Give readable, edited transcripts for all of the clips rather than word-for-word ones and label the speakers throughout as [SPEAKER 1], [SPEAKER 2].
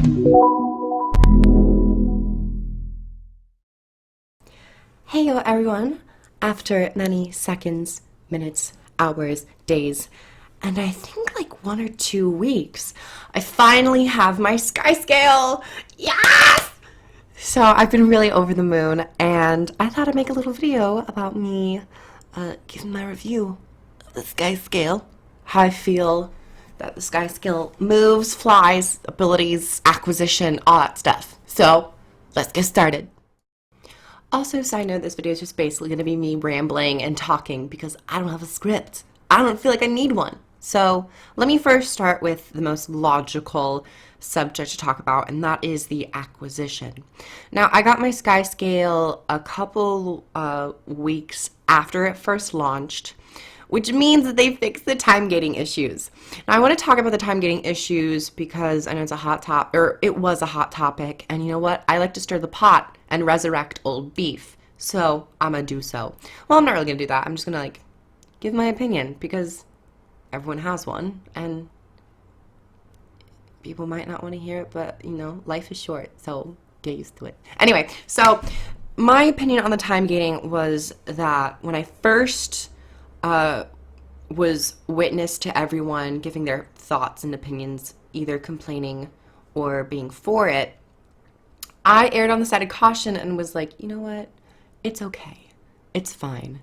[SPEAKER 1] Hey yo everyone! After many seconds, minutes, hours, days, and I think like 1 or 2 weeks, I finally have my Skyscale! Yes! So I've been really over the moon, and I thought I'd make a little video about me giving my review of the Skyscale, how I feel that the Skyscale moves, flies, abilities, acquisition, all that stuff. So let's get started. Also, side note, this video is just basically going to be me rambling and talking because I don't have a script. I don't feel like I need one. So let me first start with the most logical subject to talk about, and that is the acquisition. Now, I got my Skyscale a couple weeks after it first launched, which means that they fixed the time gating issues. Now, I want to talk about the time gating issues because I know it's a hot topic, or it was a hot topic, and you know what? I like to stir the pot and resurrect old beef, so I'm gonna do so. Well, I'm not really gonna do that. I'm just gonna like give my opinion because everyone has one, and people might not want to hear it, but you know, life is short, so get used to it. Anyway, so my opinion on the time gating was that when I first was witness to everyone giving their thoughts and opinions, either complaining or being for it, I erred on the side of caution and was like, you know what? It's okay. It's fine.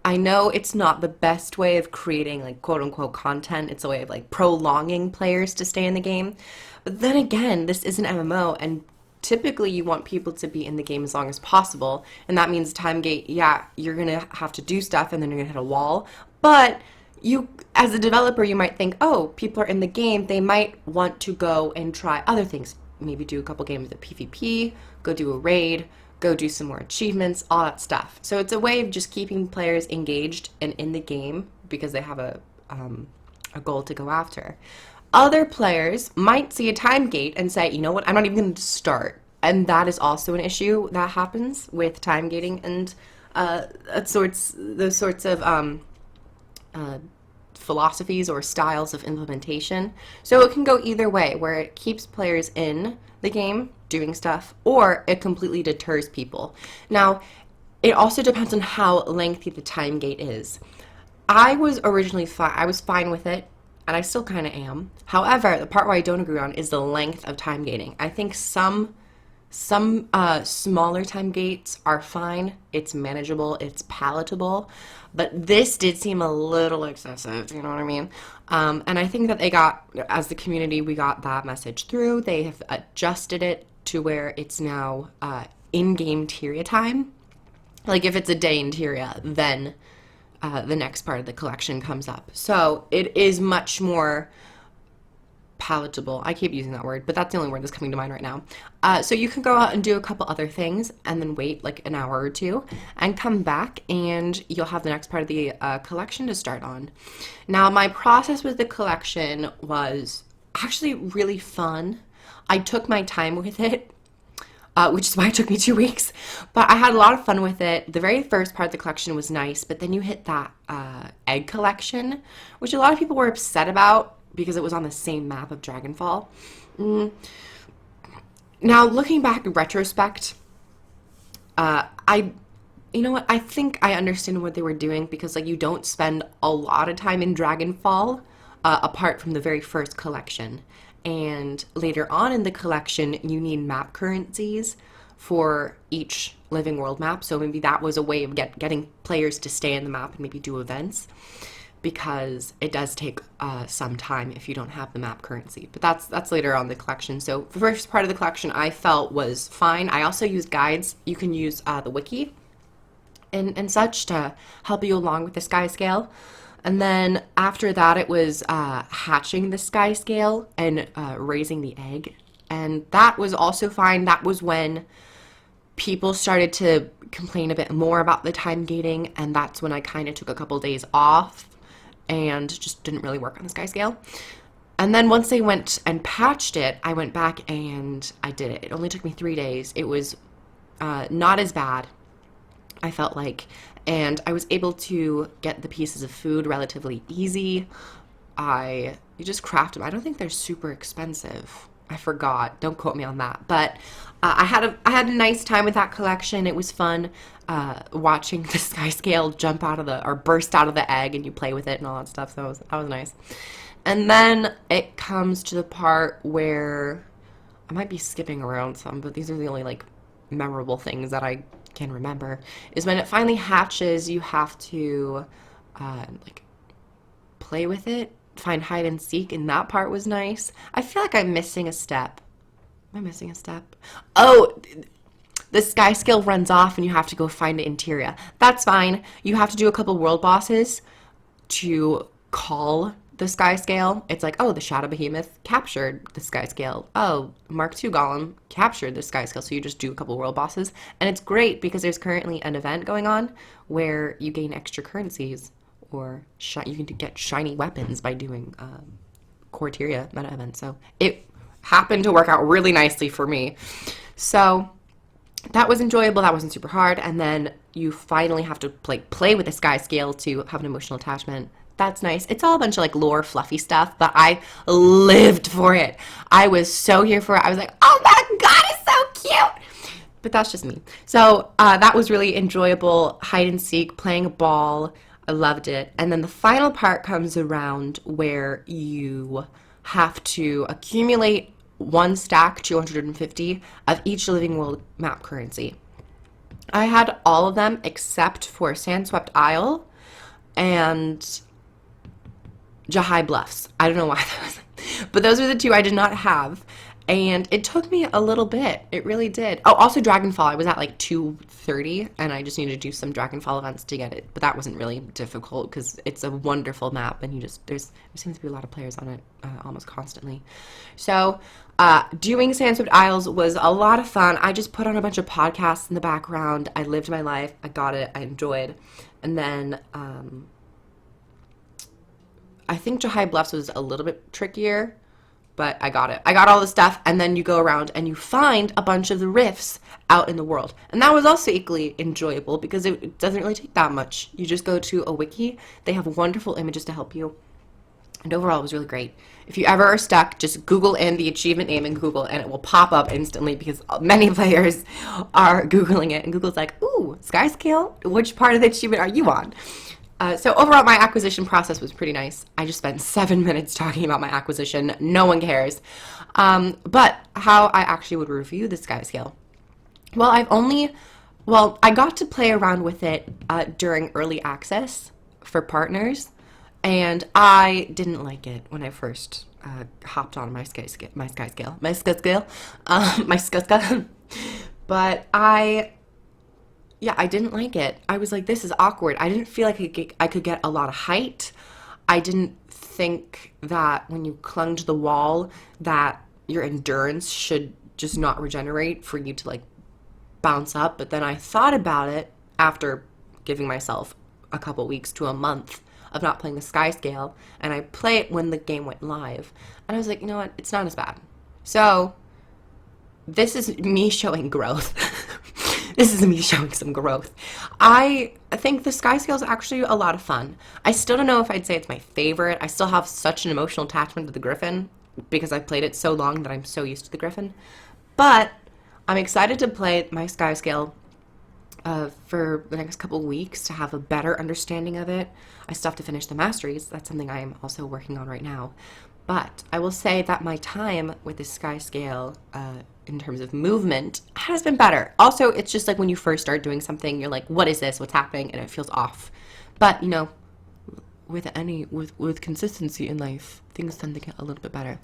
[SPEAKER 1] I know it's not the best way of creating like quote unquote content. It's a way of like prolonging players to stay in the game. But then again, this is an MMO, and typically you want people to be in the game as long as possible. And that means time gate, yeah, you're going to have to do stuff and then you're going to hit a wall. But you, as a developer, you might think, oh, people are in the game. They might want to go and try other things. Maybe do a couple games of PvP, go do a raid, go do some more achievements, all that stuff. So it's a way of just keeping players engaged and in the game because they have a goal to go after. Other players might see a time gate and say, you know what, I'm not even going to start. And that is also an issue that happens with time gating and those sorts of philosophies or styles of implementation. So it can go either way, where it keeps players in the game doing stuff, or it completely deters people. Now, it also depends on how lengthy the time gate is. I was originally fine. I was fine with it, and I still kind of am. However, the part where I don't agree on is the length of time gating. I think some smaller time gates are fine. It's manageable. It's palatable. But this did seem a little excessive, you know what I mean? And I think that they got, as the community, we got that message through. They have adjusted it to where it's now in-game Tyria time. Like if it's a day in Tyria, then the next part of the collection comes up. So it is much more palatable. I keep using that word, but that's the only word that's coming to mind right now. So you can go out and do a couple other things and then wait like an hour or two and come back and you'll have the next part of the collection to start on. Now, my process with the collection was actually really fun. I took my time with it, which is why it took me 2 weeks, but I had a lot of fun with it. The very first part of the collection was nice, but then you hit that egg collection, which a lot of people were upset about because it was on the same map of Dragonfall. Now, looking back in retrospect, you know what, I think I understand what they were doing because like you don't spend a lot of time in Dragonfall apart from the very first collection. And later on in the collection, you need map currencies for each living world map. So maybe that was a way of getting players to stay in the map and maybe do events, because it does take some time if you don't have the map currency. But that's later on in the collection. So the first part of the collection I felt was fine. I also used guides. You can use the wiki and such to help you along with the Skyscale. And then after that, it was hatching the Skyscale and raising the egg. And that was also fine. That was when people started to complain a bit more about the time gating. And that's when I kind of took a couple days off and just didn't really work on the Skyscale. And then once they went and patched it, I went back and I did it. It only took me 3 days. It was not as bad, I felt like, and I was able to get the pieces of food relatively easy. You just craft them. I don't think they're super expensive. I forgot. Don't quote me on that. But I had a nice time with that collection. It was fun watching the Skyscale jump out of the or burst out of the egg, and you play with it and all that stuff. So that was nice. And then it comes to the part where I might be skipping around some, but these are the only like memorable things that I can remember. Is when it finally hatches, you have to like play with it, find hide and seek, and that part was nice. I feel like I'm missing a step. Am I missing a step? Oh, the Skyscale runs off and you have to go find the interior. That's fine. You have to do a couple world bosses to call the Skyscale. It's like, oh, the Shadow Behemoth captured the Skyscale. Oh, Mark II Golem captured the Skyscale. So you just do a couple world bosses. And it's great because there's currently an event going on where you gain extra currencies, or you can get shiny weapons by doing Corteria meta event. So it happened to work out really nicely for me. So that was enjoyable. That wasn't super hard. And then you finally have to play with the Skyscale to have an emotional attachment. That's nice. It's all a bunch of like lore fluffy stuff, but I lived for it. I was so here for it. I was like, oh my God, it's so cute. But that's just me. So that was really enjoyable. Hide and seek, playing a ball. I loved it. And then the final part comes around where you have to accumulate one stack, 250, of each living world map currency. I had all of them except for Sandswept Isle and Jahai Bluffs. I don't know why that was, but those are the two I did not have. And it took me a little bit. It really did. Oh, also Dragonfall. I was at like 230, and I just needed to do some Dragonfall events to get it. But that wasn't really difficult because it's a wonderful map, and there seems to be a lot of players on it almost constantly. So doing Sandswept Isles was a lot of fun. I just put on a bunch of podcasts in the background. I lived my life. I got it. I enjoyed. And then I think Jahai Bluffs was a little bit trickier, but I got it. I got all the stuff, and then you go around and you find a bunch of the rifts out in the world. And that was also equally enjoyable because it doesn't really take that much. You just go to a wiki. They have wonderful images to help you. And overall, it was really great. If you ever are stuck, just Google in the achievement name in Google, and it will pop up instantly because many players are Googling it. And Google's like, ooh, Skyscale? Which part of the achievement are you on? So overall, my acquisition process was pretty nice. I just spent 7 minutes talking about my acquisition. No one cares. But how I actually would review the Skyscale. Well, I got to play around with it during early access for partners, and I didn't like it when I first hopped on my Skyscale. But I didn't like it. I was like, this is awkward. I didn't feel like I could get a lot of height. I didn't think that when you clung to the wall that your endurance should just not regenerate for you to like bounce up. But then I thought about it after giving myself a couple weeks to a month of not playing the Skyscale, and I play it when the game went live. And I was like, you know what? It's not as bad. So this is me showing growth. This is me showing some growth. I think the Skyscale is actually a lot of fun. I still don't know if I'd say it's my favorite. I still have such an emotional attachment to the Griffin because I've played it so long that I'm so used to the Griffin. But I'm excited to play my Skyscale for the next couple weeks to have a better understanding of it. I still have to finish the masteries. That's something I am also working on right now. But I will say that my time with the Skyscale in terms of movement has been better. Also, it's just like when you first start doing something, you're like, what is this? What's happening? And it feels off. But, you know, with consistency in life, things tend to get a little bit better.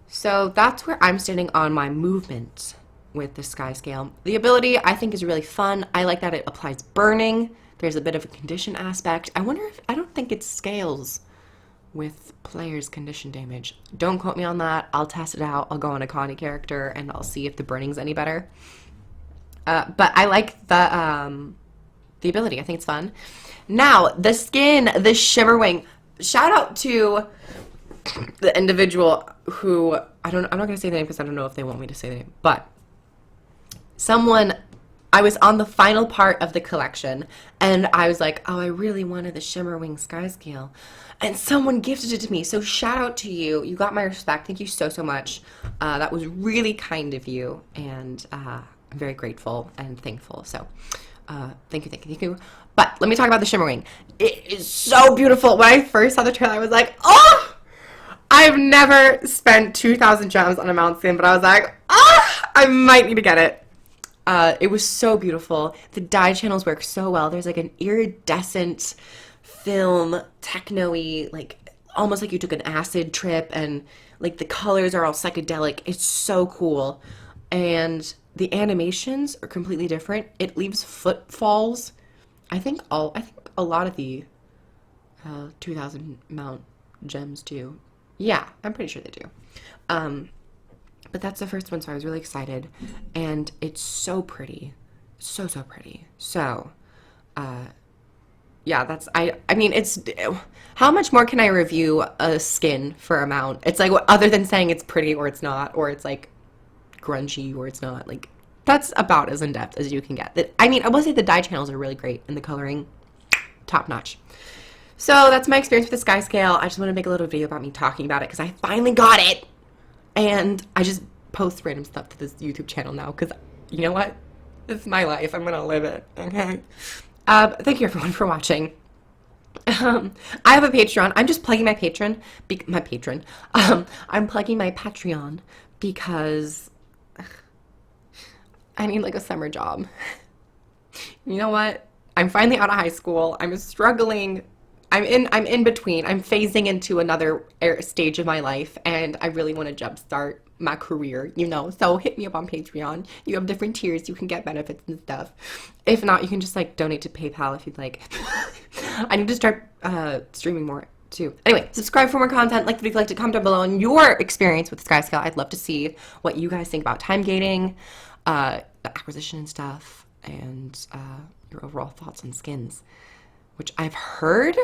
[SPEAKER 1] So that's where I'm standing on my movement with the Skyscale. The ability, I think, is really fun. I like that it applies burning. There's a bit of a condition aspect. I don't think it scales with players' condition damage. Don't quote me on that. I'll test it out. I'll go on a Connie character and I'll see if the burning's any better. But I like the ability. I think it's fun. Now, the skin, the Shimmer Wing. Shout out to the individual who, I'm not going to say the name because I don't know if they want me to say the name, but someone I was on the final part of the collection, and I was like, oh, I really wanted the Shimmer Wing Skyscale. And someone gifted it to me. So shout out to you. You got my respect. Thank you so, so much. That was really kind of you. And I'm very grateful and thankful. So thank you, thank you, thank you. But let me talk about the Shimmer Wing. It is so beautiful. When I first saw the trailer, I was like, oh! I've never spent 2,000 gems on a mount skin, but I was like, ah! I might need to get it. It was so beautiful. The dye channels work so well. There's like an iridescent film, techno-y, like almost like you took an acid trip, and like the colors are all psychedelic. It's so cool. And the animations are completely different. It leaves footfalls. I think a lot of the 2,000 mount gems do. Yeah, I'm pretty sure they do. But that's the first one, so I was really excited. And it's so pretty. So, so pretty. So, yeah, that's, I mean, it's, how much more can I review a skin for a mount? It's like, other than saying it's pretty or it's not, or it's like grungy or it's not, like, that's about as in-depth as you can get. I mean, I will say the dye channels are really great and the coloring, top notch. So that's my experience with the Skyscale. I just want to make a little video about me talking about it because I finally got it. And I just post random stuff to this YouTube channel now because, you know what? This is my life. I'm going to live it. Okay? Thank you, everyone, for watching. I have a Patreon. I'm just plugging my Patreon. I'm plugging my Patreon because I need, like, a summer job. You know what? I'm finally out of high school. I'm struggling. I'm in between. I'm phasing into another stage of my life, and I really want to jumpstart my career, you know. So hit me up on Patreon. You have different tiers. You can get benefits and stuff. If not, you can just like donate to PayPal if you'd like. I need to start streaming more too. Anyway, subscribe for more content. Like the video, like to comment down below on your experience with Skyscale. I'd love to see what you guys think about time gating, the acquisition and stuff, and your overall thoughts on skins, which I've heard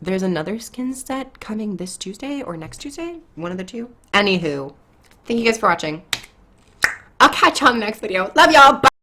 [SPEAKER 1] there's another skin set coming this Tuesday or next Tuesday, one of the two. Anywho, thank you guys for watching. I'll catch you on the next video. Love y'all. Bye.